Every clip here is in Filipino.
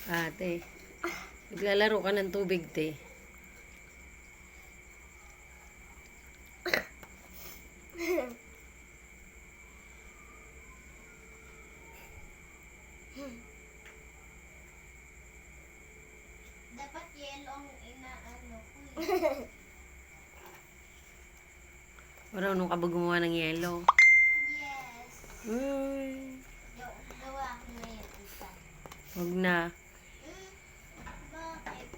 Ate, naglalaro ka ng tubig, te. Dapat yellow ang inaano ko Marunong ka ba gumawa ng yelo? Yes. Uy, Gawa ko na yan isa. wag na. Bakit?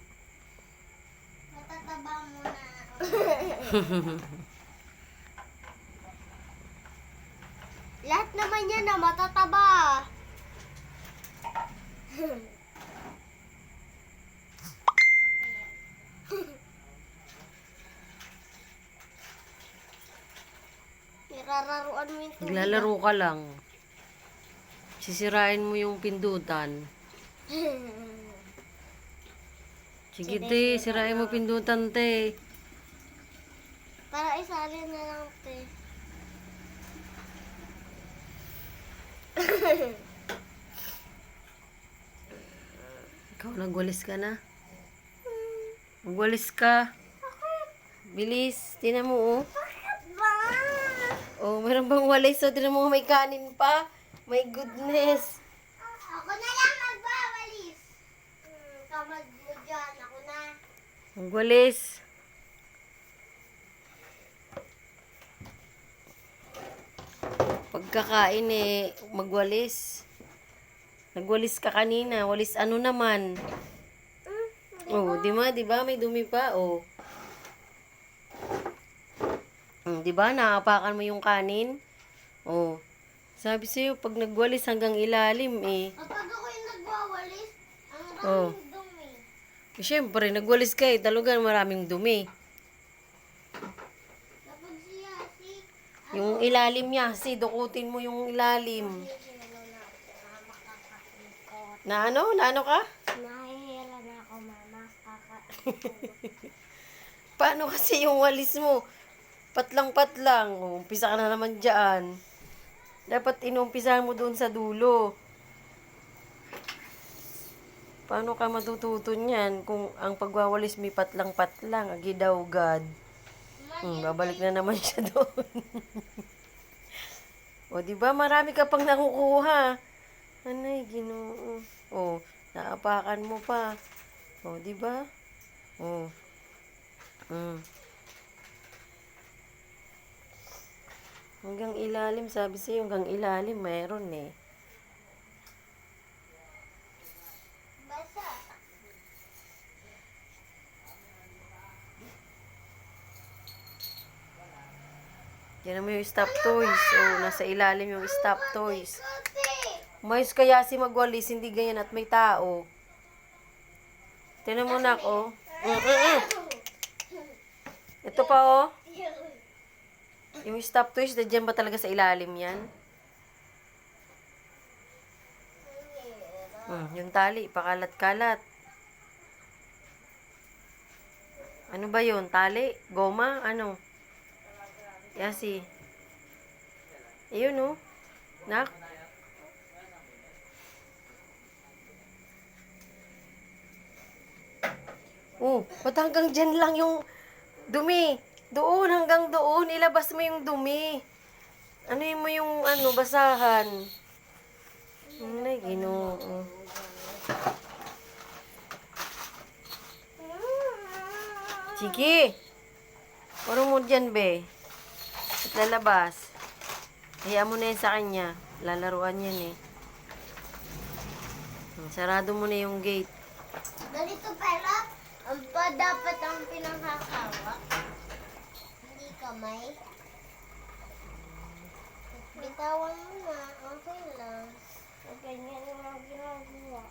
Matataba mo na. Lahat naman yan na matataba. Irararuan mo yung tubig. Naglalaro ka lang. Sisirain mo yung pindutan. Sige, te. Sirain mo pindutan, te. Para isalin na lang, te. Ikaw, nagwalis ka na? Magwalis ka. Bilis. Tingnan mo, oh. Ba? Oh, meron bang walis? So, tingnan mo, may kanin pa. My goodness. Ako na lang magbawalis. Kamad mo dyan. Ako na. Magwalis. Pagkakain magwalis. Nagwalis ka kanina. Walis ano naman? Oh, di ba? May dumi pa, oh. Di ba? Naapakan mo yung kanin? Oh. Sabi sa'yo, pag nagwalis hanggang ilalim, eh. Kapag ako yung nagwawalis, ang Oh. raming dumi. Siyempre, nagwalis ka, eh. Talagang maraming dumi. Kapag siya, si... Yung ilalim niya, dukutin mo yung ilalim. Na ano? Na ano ka? Nahihila na ako, mama. Paano kasi yung walis mo? Patlang-patlang. Oh, umpisa ka na naman dyan. Dapat inumpisahan mo doon sa dulo. Paano ka matututo niyan kung ang pagwawalis may patlang-patlang? Agi daw, God. Babalik na naman siya doon. O, di ba? Marami ka pang nakukuha. Anay, Ginoo. O, naapakan mo pa. O, di ba? O. Hanggang ilalim, sabi sa'yo, hanggang ilalim, mayroon eh. Basa. Yan naman yung stop toys. O, nasa ilalim yung stop toys. Kasi, Mayos kaya si magwalis, hindi ganyan at may tao. Tinan mo na ako. Ito pa, oh. Yung stop toys, nandiyan ba talaga sa ilalim yan? Yung tali, pakalat-kalat. Ano ba yun? Tali? Goma? Ano? Yasi. Ayun, oh. Nak? Oh, ba't hanggang dyan lang yung dumi? Doon, hanggang doon. Ilabas mo yung dumi. Ano mo yung, basahan. Ay, Ginoo. Sige. Parang mo dyan, be. At lalabas. Hayaan mo na yan sa kanya. Lalaruan yan, eh. Sarado mo na yung gate. ganito pala, ang pa dapat ang pinanghahawak. Hindi kamay. Bitawan mo na, okay lang. Ganyan yung mga ginagawa.